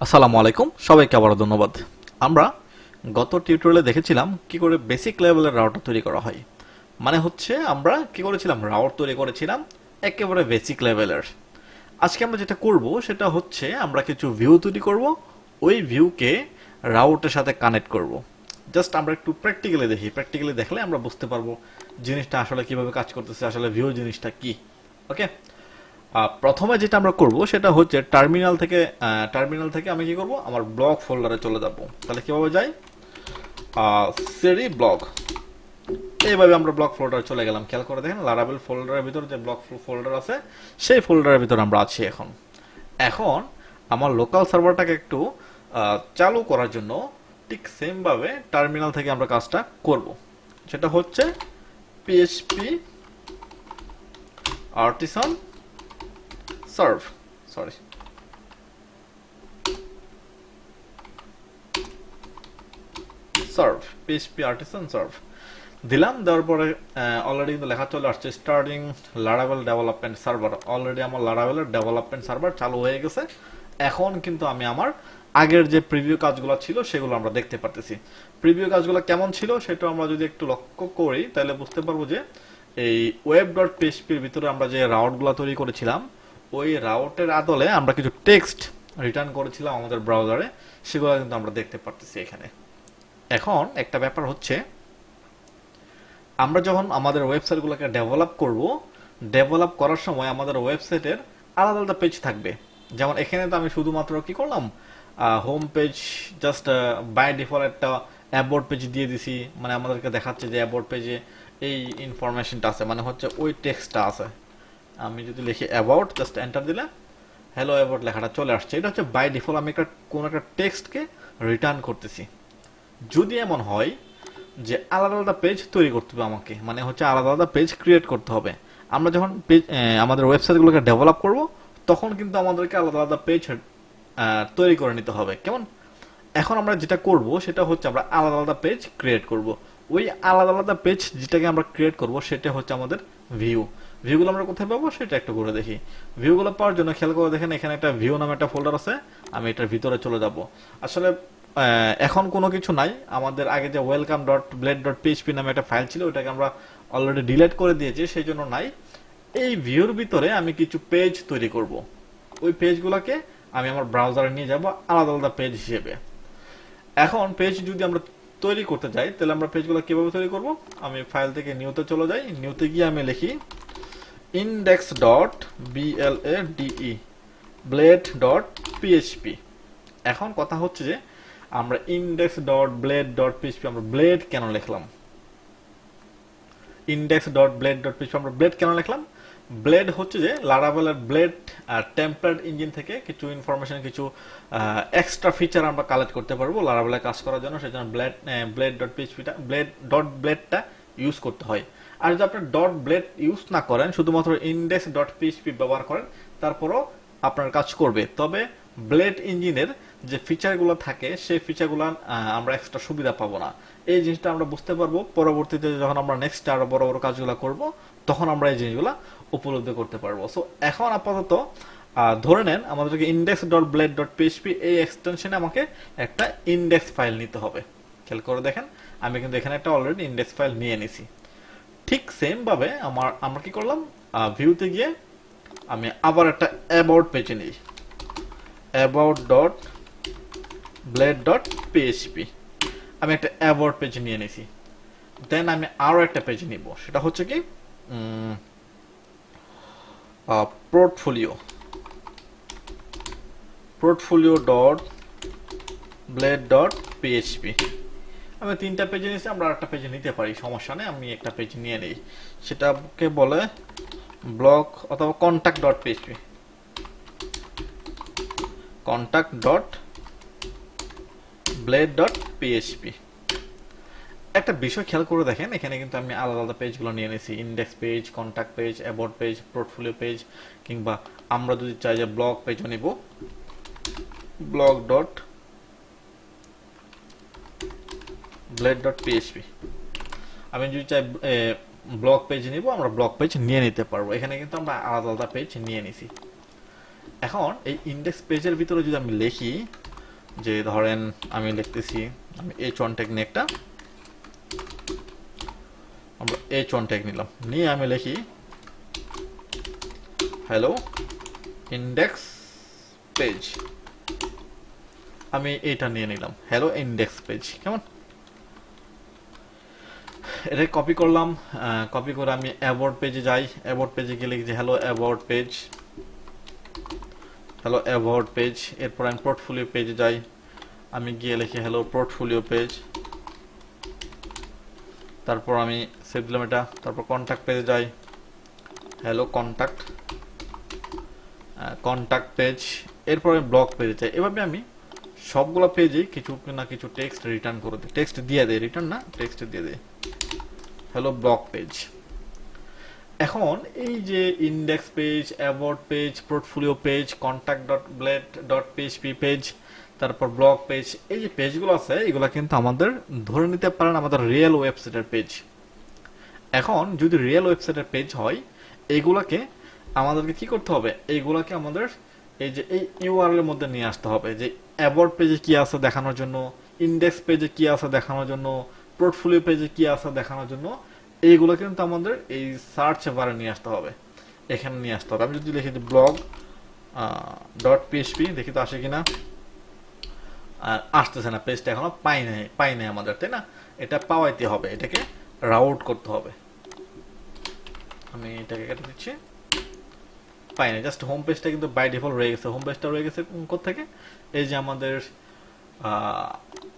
আসসালামু আলাইকুম, সবাইকে আবারও ধন্যবাদ। আমরা গত টিউটোরিয়ালে দেখেছিলাম কি করে বেসিক লেভেলের রাউটার তৈরি করা হয়। মানে হচ্ছে আমরা কি করেছিলাম, রাউট তৈরি করেছিলাম একেবারে বেসিক লেভেলের। আজকে আমরা যেটা করব সেটা হচ্ছে আমরা কিছু ভিউ তৈরি করব, ওই ভিউকে রাউটের সাথে কানেক্ট করব। জাস্ট আমরা একটু প্র্যাকটিক্যালি দেখি, প্র্যাকটিক্যালি দেখলে আমরা বুঝতে পারবো জিনিসটা আসলে কিভাবে কাজ করতেছে, আসলে ভিউ জিনিসটা কি। ওকে, প্রথমে যেটা আমরা করব সেটা হচ্ছে টার্মিনাল থেকে আমি কি করব, আমার ব্লগ ফোল্ডারে চলে যাব। তাহলে কিভাবে যাই, সিডি ব্লগ, এইভাবে আমরা ব্লগ ফোল্ডারে চলে গেলাম। খেয়াল করে দেখেন লারাবেল ফোল্ডারের ভিতর যে ব্লগ ফোল্ডার আছে সেই ফোল্ডারের ভিতর আমরা আছি। এখন এখন আমার লোকাল সার্ভারটাকে একটু চালু করার জন্য ঠিক সেম ভাবে টার্মিনাল থেকে আমরা কাজটা করব। সেটা হচ্ছে PHP artisan serve, sorry, serve, PHP artisan serve দিলাম। দেওয়ার পরে অলরেডি কিন্তু লেখা চলে আসছে starting Laravel development server. Already আমার লারাভেলের ডেভেলপমেন্ট সার্ভার চালু হয়ে গেছে। এখন কিন্তু আমি আমার আগের যে প্রিভিউ কাজগুলো ছিল সেগুলো আমরা দেখতে পারতেছি। প্রিভিউ কাজগুলো কেমন ছিল সেটা আমরা যদি একটু লক্ষ্য করি তাহলে বুঝতে পারবো যে এই ওয়েব ডট পিএইচপির ভিতরে আমরা যে রাউটগুলো তৈরি করেছিলাম, ওই রাউটের আদলে আমরা কিছু টেক্সট রিটার্ন করেছিলাম আমাদের ব্রাউজারে, সেগুলো কিন্তু আমরা দেখতে পারতেছি এখানে। এখন একটা ব্যাপার হচ্ছে, আমরা যখন আমাদের ওয়েবসাইটগুলোকে ডেভেলপ করব, ডেভেলপ করার সময় আমাদের ওয়েবসাইটের আলাদা আলাদা পেজ থাকবে। যেমন এখানে তো আমি শুধুমাত্র কি করলাম, home page, just by default একটা অ্যাবোর্ড পেজ দিয়ে দিছি। মানে আমাদেরকে দেখাচ্ছে যে অ্যাবোর্ড পেজে এই ইনফরমেশনটা আছে, মানে হচ্ছে ওই টেক্সটটা আছে। আমি যদি লিখি অ্যাবাউট, জাস্ট এন্টার দিলে হ্যালো অ্যাবাউট লেখাটা চলে আসছে। এটা হচ্ছে বাই ডিফল্ট আমি কোনো একটা টেক্সটকে রিটার্ন করতেছি। যদি এমন হয় যে আলাদা আলাদা পেজ তৈরি করতে হবে আমাকে, মানে হচ্ছে আলাদা আলাদা পেজ ক্রিয়েট করতে হবে। আমরা যখন পেজ আমাদের ওয়েবসাইটগুলোকে ডেভেলপ করব, তখন কিন্তু আমাদেরকে আলাদা আলাদা পেজ তৈরি করে নিতে হবে। কেমন? এখন আমরা যেটা করব সেটা হচ্ছে আমরা আলাদা আলাদা পেজ ক্রিয়েট করব। ওই আলাদা আলাদা পেজ যেটাকে আমরা ক্রিয়েট করব সেটা হচ্ছে আমাদের ভিউ। ভিউগুলো আমরা কোথায় পাবো সেটা একটু করে দেখি। ভিউগুলো পাওয়ার জন্য খেয়াল করে দেখেন এখানে একটা ভিউ নামে একটা ফোল্ডার আছে। আমি এটার ভিতরে চলে যাব। আসলে এখন কোনো কিছু নাই। আমাদের আগে যে welcome dot blade dot PHP নামে একটা ফাইল ছিল, ওটাকে আমরা অলরেডি ডিলিট করে দিয়েছি, সেই জন্য নাই। এই ভিউর ভিতরে আমি কিছু পেজ তৈরি করব। ওই পেজগুলোকে আমি আমার ব্রাউজারে নিয়ে যাব আলাদা আলাদা পেজ হিসেবে। এখন পেজ যদি আমরা তৈরি করতে যাই তাহলে আমরা পেজগুলো কিভাবে তৈরি করব, আমি ফাইল থেকে নিউতে চলে যাই। নিউতে গিয়ে আমি লিখি index dot B L A D E blade dot PHP. এখন কথা হচ্ছে যে আমরা index dot blade dot PHP, আমরা ব্লেড কেন লিখলাম, index dot blade dot PHP আমরা ব্লেড কেন লিখলাম? ব্লেড হচ্ছে যে লারাভেলের ব্লেড টেমপ্লেট ইঞ্জিন থেকে কিছু ইনফরমেশন, কিছু এক্সট্রা ফিচার আমরা কালেক্ট করতে পারবো লারাভেলে কাজ করার জন্য। সেই জন্য ব্লেড ডট পিএইচপিটা, ব্লেড ডট ব্লেডটা ইউজ করতে হয়। আর যদি আপনি ডট ব্লেড ইউজ না করেন, শুধুমাত্র ইন্ডেক্স ডট পিএইচপি ব্যবহার করেন, তারপরও আপনার কাজ করবে। তবে ব্লেড ইঞ্জিনের যে ফিচারগুলো থাকে সেই ফিচারগুলো আমরা এক্সট্রা সুবিধা পাবো না। এই জিনিসটা আমরা বুঝতে পারবো পরবর্তীতে যখন আমরা নেক্সট আরো বড় বড় কাজগুলো করব, তখন আমরা এই জিনিসগুলো উপলব্ধি করতে পারবো। সো এখন আপাতত ধরে নেন আমাদেরকে index dot blade dot PHP এই এক্সটেনশনে আমাকে একটা ইন্ডেক্স ফাইল নিতে হবে। খেয়াল করে দেখেন আমি কিন্তু এখানে একটা অলরেডি ইন্ডেক্স ফাইল নিয়ে নিছি। ঠিক সেম ভাবে আমরা কি করলাম, ভিউতে গিয়ে আমি আবার একটা অ্যাবাউট পেজে নিই, about dot blade dot PHP. আমি একটা অ্যাবাউট পেজ নিয়ে নিছি। দেন আমি আরো একটা পেজ নিব, সেটা হচ্ছে কি portfolio, portfolio dot blade dot PHP. আমি তিনটা পেজে নিয়েছি, আমরা একটা পেজে নিতে পারি, সমস্যা নেই। আমি একটা পেজ নিয়ে নিই, সেটাকে বলে ব্লগ অথবা contact dot PHP, contact dot blade dot PHP. একটা বিষয় খেয়াল করে দেখেন এখানে কিন্তু আমি আলাদা আলাদা পেজগুলো নিয়ে নিয়েছি, index page, contact page, about page, portfolio page, কিংবা আমরা যদি চাই যে ব্লগ পেজও নিব, blog dot blade dot PHP. আমি যদি চাই ব্লগ পেজ নিব, আমরা ব্লগ পেজ নিয়ে নিতে পারবো। এখানে কিন্তু আমরা আলাদা আলাদা পেজ নিয়ে নিছি। এখন এই ইন্ডেক্স পেজের ভিতরে যদি আমি লিখি যে ধরেন আমি লিখতেছি, আমি H1 ট্যাগ নিয়ে একটা, আমরা H1 ট্যাগ নিলাম, নিয়ে আমি লিখি হ্যালো ইন্ডেক্স পেজ। আমি এটা নিয়ে নিলাম হ্যালো ইন্ডেক্স পেজ। কেমন? এটা কপি করলাম, কপি করে আমি অ্যাবাউট পেজে যাই, অ্যাবাউট পেজে গেলে লিখি hello about page, hello about page. এরপর আমি পোর্টফোলিও পেজে যাই, আমি গিয়ে লিখি হ্যালো পোর্টফোলিও পেজ। তারপর আমি সেভ দিলাম এটা। তারপর কন্ট্যাক্ট পেজে যাই, হ্যালো কন্ট্যাক্ট, কন্ট্যাক্ট পেজ। এরপর আমি ব্লগ পেজে যাই। এভাবে আমি সবগুলো পেজে কিছু না কিছু টেক্সট রিটার্ন করে দিই, টেক্সট দিয়ে দেয়, রিটার্ন না টেক্সট দিয়ে দেয়, হ্যালো ব্লগ পেজ। এখন এই যে index page, about page, portfolio page, contact dot blade dot PHP page, তারপর ব্লগ পেজ, এই যে পেজগুলো আছে এগুলো কিন্তু আমাদের ধরে নিতে পারেন আমাদের রিয়েল ওয়েবসাইটের পেজ। এখন যদি রিয়েল ওয়েবসাইটের পেজ হয়, এইগুলাকে আমাদেরকে কি করতে হবে, এইগুলাকে আমাদের এই যে এই ইউআরএল এর মধ্যে নিয়ে আসতে হবে, যে অ্যাবাউট পেজে কি আছে দেখানোর জন্য, ইন্ডেক্স পেজে কি আছে দেখানোর জন্য, পোর্টফোলিও পেজে কি আছে দেখানোর জন্য। এইগুলো কিন্তু আমাদের এই সার্চ বারে নিয়ে আসতে হবে, এখানে নিয়ে আসতে হবে। আমি যদি লিখি ব্লগ ডট পিএইচপি, দেখি তো আসে কিনা। আসতেছে না, পেজটা এখনো পাই নাই আমাদের, তাই না? এটা পাওয়াইতে হবে, এটাকে রাউট করতে হবে। আমি এটাকে কেটে দিচ্ছি, পাই না। জাস্ট হোম পেজটা কিন্তু বাই ডিফল্ট রয়ে গেছে। হোম পেজটা রয়ে গেছে কোথেকে? এই যে আমাদের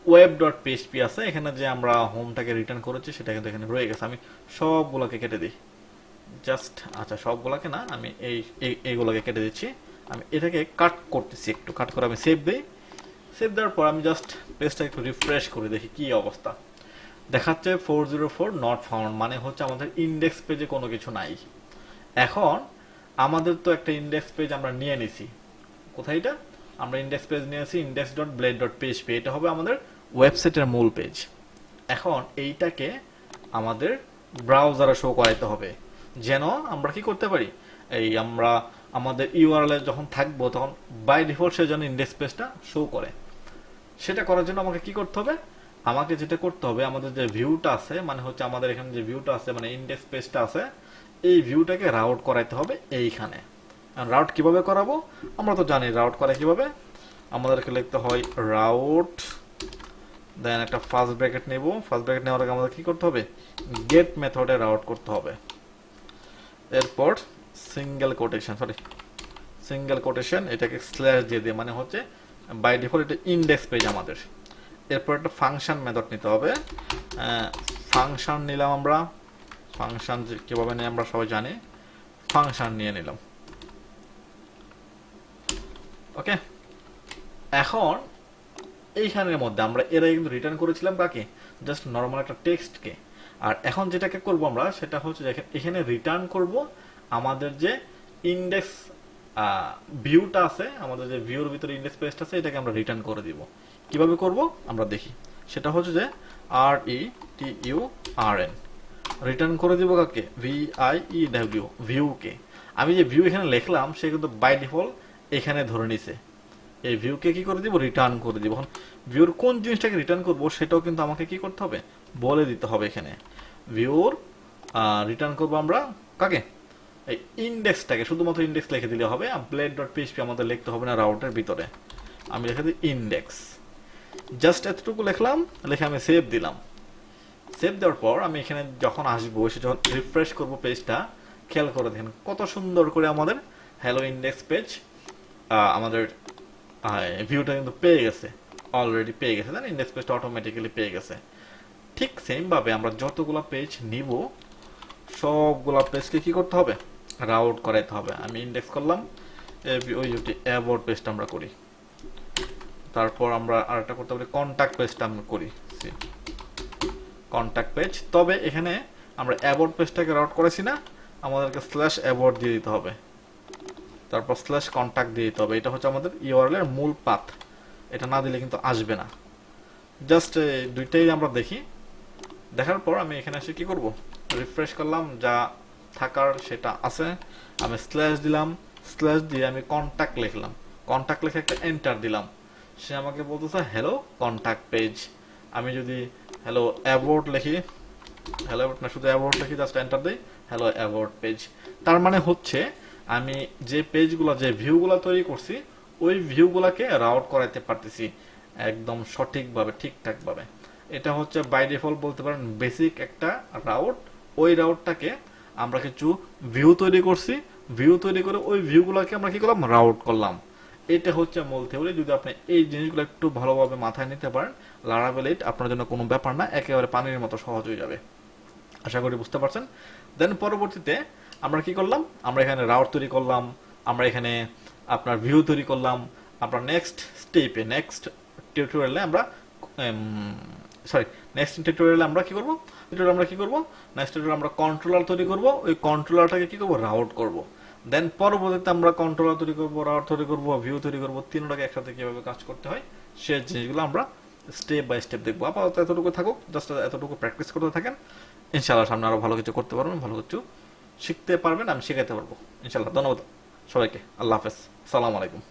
ওয়েব ডট পিএইচপি আছে, এখানে যে আমরা হোমটাকে রিটার্ন করেছি সেটা কিন্তু এখানে রয়ে গেছে। আমি সবগুলোকে কেটে দিই, জাস্ট আচ্ছা সবগুলোকে না, আমি এইগুলোকে কেটে দিচ্ছি। আমি এটাকে কাট করতেছি, একটু কাট করে আমি সেভ দিই। সেভ দেওয়ার পর আমি জাস্ট পেজটা একটু রিফ্রেশ করে দেখি কি অবস্থা। দেখাচ্ছে 404 নট ফাউন্ড, মানে হচ্ছে আমাদের ইন্ডেক্স পেজে কোনো কিছু নাই। এখন আমাদের তো একটা ইন্ডেক্স পেজ আমরা নিয়ে নিছি, কোথায় এটা? আমরা ইন্ডেক্স পেজ নিয়েছি index dot blade dot PHP, এটা হবে আমাদের ওয়েবসাইটের মূল পেজ। এখন এইটাকে আমাদের ব্রাউজারে শো করাইতে হবে, যেন আমরা কি করতে পারি, এই আমরা আমাদের ইউআরএল এ যখন থাকবো তখন বাই ডিফল্ট সে যেন ইন্ডেক্স পেজটা শো করে। সেটা করার জন্য আমাকে কি করতে হবে, আমাকে যেটা করতে হবে, আমাদের যে ভিউটা আছে, মানে হচ্ছে আমাদের এখানে যে ভিউটা আছে, মানে ইন্ডেক্স পেজটা আছে, এই ভিউটাকে রাউট করাইতে হবে এইখানে। রাউট কিভাবে করাবো আমরা তো জানি, রাউট করা কিভাবে। আমাদেরকে লিখতে হয় রাউট, দেন একটা ফার্স্ট ব্র্যাকেট নেব। ফার্স্ট ব্র্যাকেট নেওয়ার আগে আমাদের কি করতে হবে, গেট মেথডে রাউট করতে হবে। এরপর সিঙ্গেল কোটেশন, এটাকে স্ল্যাশ দিয়ে দিয়ে, মানে হচ্ছে বাই ডিফল্ট এটা ইন্ডেক্স পেজ আমাদের। এরপর একটা ফাংশন মেথড নিতে হবে। ফাংশন নিলাম আমরা, ফাংশন কিভাবে নিয়ে আমরা সবাই জানি, ফাংশন নিয়ে নিলাম। ওকে, এখন এইখানের মধ্যে আমরা এরা কিন্তু রিটার্ন করেছিলাম কাকে, জাস্ট নর্মাল একটা টেক্সটকে। আর এখন যেটাকে করব আমরা সেটা হচ্ছে এখানে রিটার্ন করব আমাদের যে ইন্ডেক্স ভিউটা আছে, আমাদের যে ভিউর ভিতরে ইন্ডেক্স পেজটা আছে, এটাকে আমরা রিটার্ন করে দিব। কিভাবে করব আমরা দেখি, সেটা হচ্ছে যে RETURN রিটার্ন করে দিব কাকে, VIEW ভিউকে। আমি যে ভিউ এখানে লিখলাম সে কিন্তু বাই ডিফল্ট এখানে ধরে নিছে, এই ভিউকে কি করে দিব, রিটার্ন করে দিব। এখন ভিউর কোন জিনিসটাকে রিটার্ন করব সেটাও কিন্তু আমাকে কি করতে হবে, বলে দিতে হবে। এখানে ভিউর রিটার্ন করব আমরা কাকে, এই ইন্ডেক্সটাকে, শুধুমাত্র ইন্ডেক্স লিখে দিলে হবে। ব্লেড ডট পিএইচপি আমাদের লিখতে হবে না রাউটের ভিতরে, আমি লিখে দিই ইন্ডেক্স। জাস্ট এতটুকু লিখলাম, লিখে আমি সেভ দিলাম। সেভ দেওয়ার পর আমি এখানে যখন আসবো, সে যখন রিফ্রেশ করব পেজটা, খেয়াল করে দেখেন কত সুন্দর করে আমাদের হ্যালো ইন্ডেক্স পেজ আমাদের ভিউটা কিন্তু পেয়ে গেছে, অলরেডি পেয়ে গেছে, তাই ইন্ডেক্স পেজটা অটোমেটিক্যালি পেয়ে গেছে। ঠিক সেম ভাবে আমরা যতগুলো পেজ নিব সবগুলো পেজকে কি করতে হবে, রাউট করাইতে হবে। আমি ইন্ডেক্স করলাম, ওই যে অ্যাবাউট পেজটা আমরা করি, তারপর আমরা আরেকটা করতে পারি কন্ট্যাক্ট পেজটা আমরা করি, কন্ট্যাক্ট পেজ। তবে এখানে আমরা অ্যাবাউট পেজটাকে রাউট করেছি না, আমাদেরকে স্ল্যাশ অ্যাবাউট দিয়ে দিতে হবে, তারপর স্ল্যাশ কন্ট্যাক্ট দিয়ে দিতে হবে। এটা হচ্ছে আমাদের ইউআরএল এর মূল পাথ, এটা না দিলে কিন্তু আসবে না। জাস্ট দুইটাই আমরা দেখি, দেখার পর আমি এখানে এসে কি করব, রিফ্রেশ করলাম, যা থাকার সেটা আছে। আমি স্ল্যাশ দিলাম, স্ল্যাশ দিয়ে আমি কন্ট্যাক্ট লিখলাম, কন্ট্যাক্ট লিখে একটা এন্টার দিলাম। সে আমাকে বলতেছে হ্যালো কন্ট্যাক্ট পেজ। আমি যদি হ্যালো অ্যাবাউট লিখি, হ্যালো অ্যাবাউট না, শুধু অ্যাবাউট লিখি, জাস্ট এন্টার দিই, হ্যালো অ্যাবাউট পেজ। তার মানে হচ্ছে আমি যে পেজগুলো, যে ভিউগুলো তৈরি করছি, ওই ভিউগুলোকে রাউট করাইতে পারতেছি একদম সঠিকভাবে, ঠিকঠাকভাবে। এটা হচ্ছে বাই ডিফল্ট বলতে পারেন বেসিক একটা রাউট। ওই রাউটটাকে আমরা কিছু ভিউ তৈরি করছি, ভিউ তৈরি করে ওই ভিউগুলোকে আমরা কি করলাম, রাউট করলাম। এটা হচ্ছে মূল থিওরি। যদি আপনি এই জিনিসগুলো একটু ভালোভাবে মাথায় নিতে পারেন, লারাভেল 8 আপনার জন্য কোনো ব্যাপার না, একেবারে পানির মতো সহজ হয়ে যাবে। আশা করি বুঝতে পারছেন। দেন পরবর্তীতে আমরা কি করলাম, আমরা এখানে রাউট তৈরি করলাম, আমরা এখানে আপনার ভিউ তৈরি করলাম। আপনার নেক্সট স্টেপে, নেক্সট টিউটোরিয়ালে আমরা সরি নেক্সট টিউটোরিয়ালে আমরা কি করব, নেক্সট টিউটোরিয়ালে আমরা কন্ট্রোলার তৈরি করব। ওই কন্ট্রোলারটাকে কি করব, রাউট করব। দেন পরবর্তীতে আমরা কন্ট্রোলার তৈরি করব, রাউট তৈরি করব, ভিউ তৈরি করব। তিনটাকে একসাথে কিভাবে কাজ করতে হয় সেই জিনিসগুলো আমরা স্টেপ বাই স্টেপ দেখবো। আপাতত এতটুকু থাকুক, জাস্ট এতটুকু প্র্যাকটিস করতে থাকেন। ইনশাআল্লাহ সামনে আরো ভালো কিছু করতে পারবেন, ভালো কিছু শিখতে পারবেন, আমি শেখাতে পারবো ইনশাআল্লাহ। ধন্যবাদ সবাইকে, আল্লাহ হাফেজ, সালাম আলাইকুম।